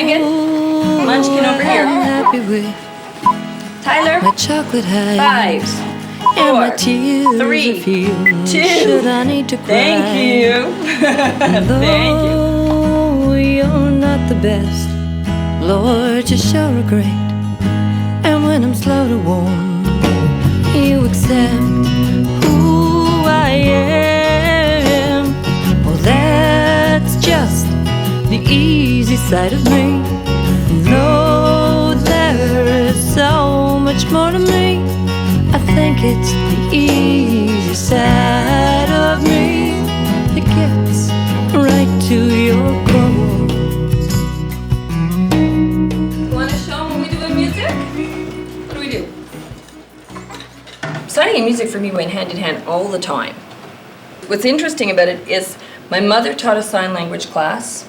Megan, Munchkin over here. Tyler, My chocolate high 5, 4, 3, 2. Should I need to cry? Thank you. Thank you. Though you're not the best, Lord, you sure are great. And when I'm slow to warm, you accept who I am. Oh, that's just the easy side of me. No, there is so much more to me. I think it's the easy side of me that gets right to your core. You want to show them what we do in music? What do we do? Signing and music for me went hand in hand all the time. What's interesting about it is my mother taught a sign language class,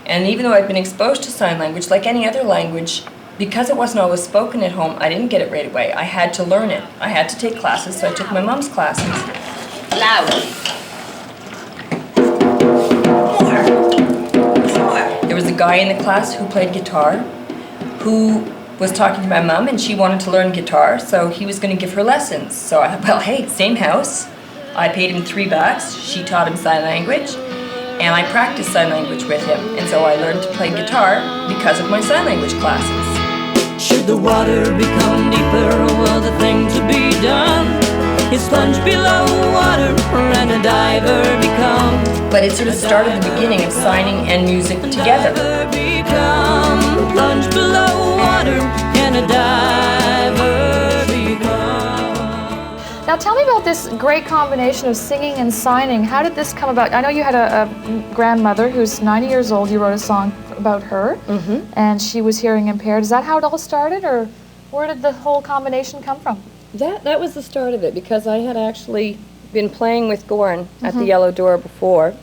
and even though I'd been exposed to sign language like any other language, because it wasn't always spoken at home, I didn't get it right away. I had to learn it. I had to take classes, so I took my mom's classes. Loud. There was a guy in the class who played guitar, who was talking to my mom, and she wanted to learn guitar, so he was going to give her lessons. So I thought, well, hey, same house. I paid him $3. She taught him sign language, and I practiced sign language with him. And so I learned to play guitar because of my sign language classes. Should the water become deeper, will the thing to be done is plunge below water and a diver become? But it sort of started the beginning of signing and music together. Plunge below water and a diver become. Now tell me about this great combination of singing and signing. How did this come about? I know you had a grandmother who's 90 years old. You wrote a song about her, and she was hearing impaired. Is that how it all started, or where did the whole combination come from? That was the start of it, because I had actually been playing with Goran at the Yellow Door before.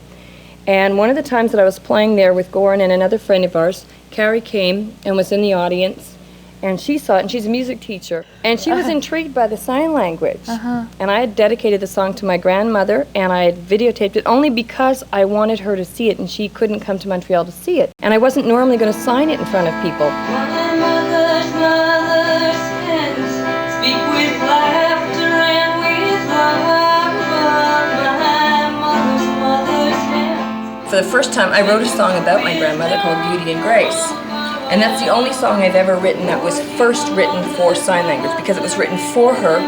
And one of the times that I was playing there with Goran and another friend of ours, Carrie came and was in the audience, and she saw it, and she's a music teacher. And she was intrigued by the sign language. And I had dedicated the song to my grandmother, and I had videotaped it only because I wanted her to see it, and she couldn't come to Montreal to see it. And I wasn't normally going to sign it in front of people. My mother's hands speak with laughter and with love. My mother's hands. For the first time, I wrote a song about my grandmother called Beauty and Grace. And that's the only song I've ever written that was first written for sign language, because it was written for her,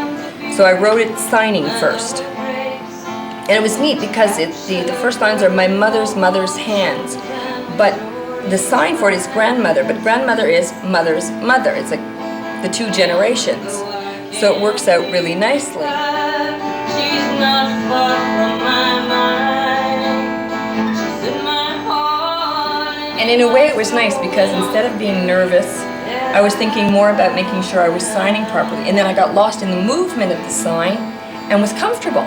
so I wrote it signing first. And it was neat because the first lines are my mother's hands, but the sign for it is grandmother, but grandmother is mother's mother. It's like the two generations. So it works out really nicely. She's not far from my mind. She's in my heart. And in a way it was nice, because instead of being nervous, I was thinking more about making sure I was signing properly. And then I got lost in the movement of the sign and was comfortable.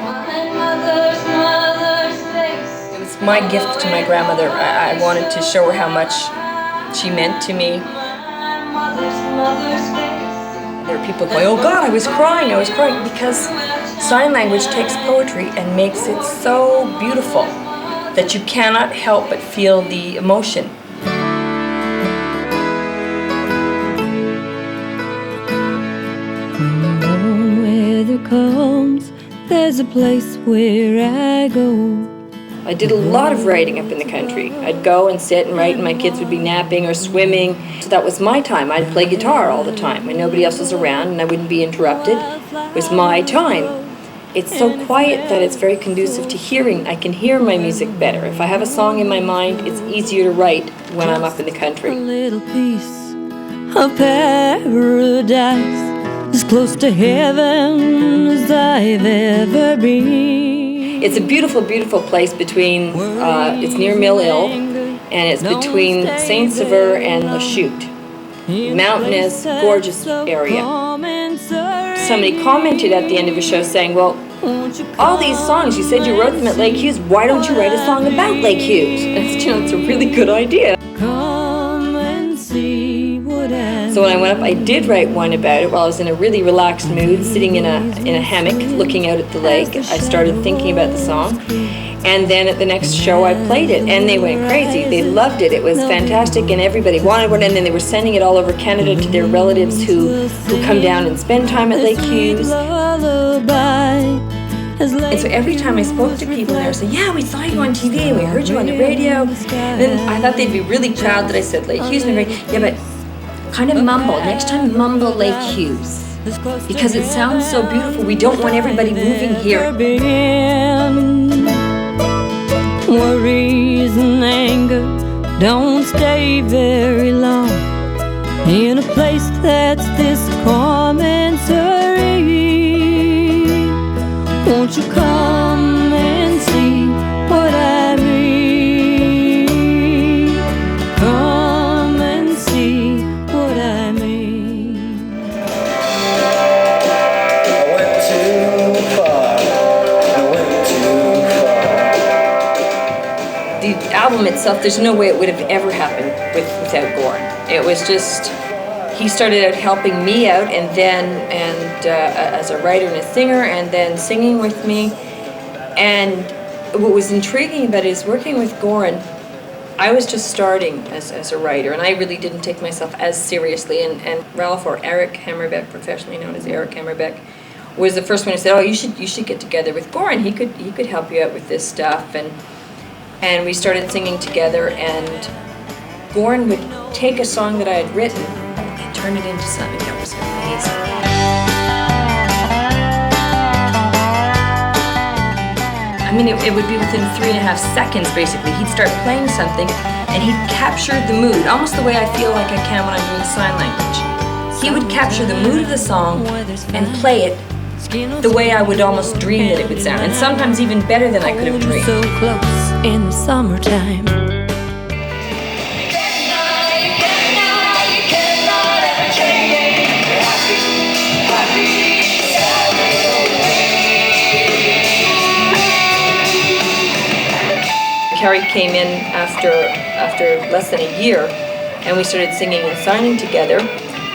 It was my gift to my grandmother. I wanted to show her how much she meant to me. There were people going, oh God, I was crying, because sign language takes poetry and makes it so beautiful that you cannot help but feel the emotion. When warm weather comes, there's a place where I go. I did a lot of writing up in the country. I'd go and sit and write, and my kids would be napping or swimming. So that was my time. I'd play guitar all the time when nobody else was around, and I wouldn't be interrupted. It was my time. It's so quiet that it's very conducive to hearing. I can hear my music better. If I have a song in my mind, it's easier to write when I'm up in the country. A little piece of paradise, as close to heaven as I've ever been. It's a beautiful, beautiful place between, it's near Mille-Île, and it's between Saint-Sever and Lachute. Mountainous, gorgeous area. Somebody commented at the end of a show saying, well, all these songs, you said you wrote them at Lake Hughes, why don't you write a song about Lake Hughes? And it's a really good idea. So when I went up, I did write one about it while I was in a really relaxed mood, sitting in a hammock, looking out at the lake. I started thinking about the song, And then at the next show I played it, and they went crazy. They loved it. It was fantastic, and everybody wanted one. And then they were sending it all over Canada to their relatives who come down and spend time at Lake Hughes. And so every time I spoke to people, they would say, "Yeah, we saw you on TV, and we heard you on the radio." And then I thought they'd be really proud that I said Lake Hughes. And they're like, "Yeah, but kind of mumble. Next time, mumble Lake Hughes. Because it sounds so beautiful. We don't want everybody moving here." Worries and anger don't stay very long in a place that's this calm and serene. Won't you come and see what I mean? Come and see what I mean. I went too far. I went too far. The album itself, there's no way it would have ever happened without Gordon. It was just, he started out helping me out, and then as a writer and a singer, and then singing with me. And what was intriguing about it is working with Goran. I was just starting as a writer, and I really didn't take myself as seriously. And Ralph, or Eric Hammerbeck, professionally known as Eric Hammerbeck, was the first one who said, "Oh, you should get together with Goran. He could help you out with this stuff." And we started singing together, and Goran would take a song that I had written and turn it into something that was amazing. I mean, it would be within 3.5 seconds, basically. He'd start playing something, and he'd capture the mood, almost the way I feel like I can when I'm doing sign language. He would capture the mood of the song and play it the way I would almost dream that it would sound, and sometimes even better than I could have dreamed. So close in the summertime. Carrie came in after less than a year, and we started singing and signing together.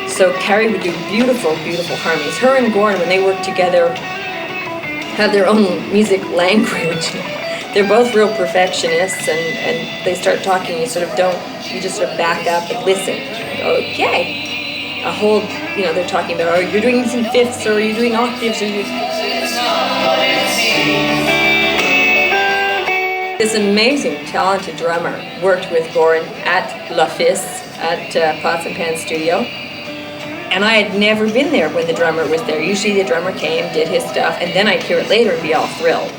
So Carrie would do beautiful, beautiful harmonies. Her and Goran, when they work together, have their own music language. They're both real perfectionists, and they start talking. You just sort of back up and listen. Okay. A whole, they're talking about, you're doing this in fifths, or you're doing octaves, or This amazing, talented drummer worked with Goran at La Fisse at Pots and Pan Studio. And I had never been there when the drummer was there. Usually the drummer came, did his stuff, and then I'd hear it later and be all thrilled.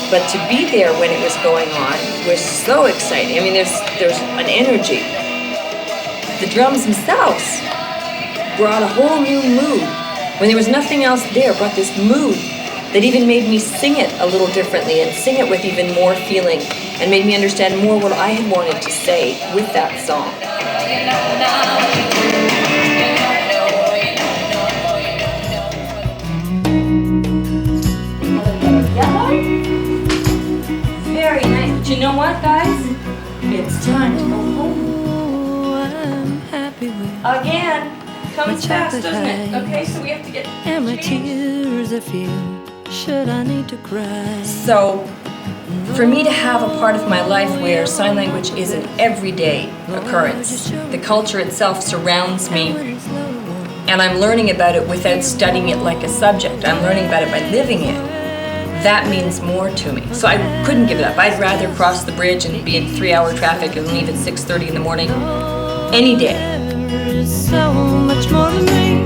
But to be there when it was going on was so exciting. I mean, there's an energy. The drums themselves brought a whole new mood. When there was nothing else there, brought this mood that even made me sing it a little differently and sing it with even more feeling, and made me understand more what I had wanted to say with that song. Very nice. But you know what, guys? It's time to go home. Oh, I'm happy with Again. Comes fast, doesn't it? Okay, so we have to get and my tears I feel. Should I need to cry? So, for me to have a part of my life where sign language is an everyday occurrence, the culture itself surrounds me, and I'm learning about it without studying it like a subject. I'm learning about it by living it. That means more to me. So I couldn't give it up. I'd rather cross the bridge and be in 3-hour traffic and leave at 6:30 in the morning any day. So much more to me.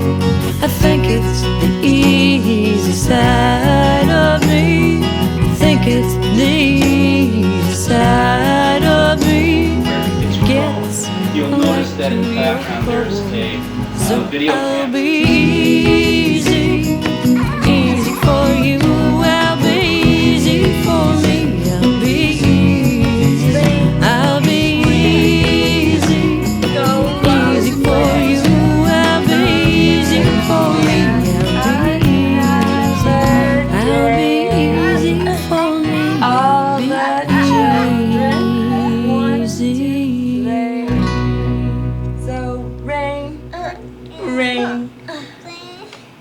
I think it's the easy side of me. I think it's the easy side of me. Gets You'll notice that in the background there's a video I'll camera. be easy, easy for you. I'll be easy for me. I'll be easy. I'll be easy, easy for you. I'll be easy for me. I'll be easy for me. All the children want to Easy. play. So rain, rain,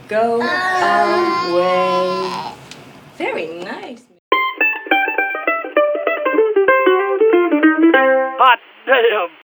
Go away. Very nice. Hot damn!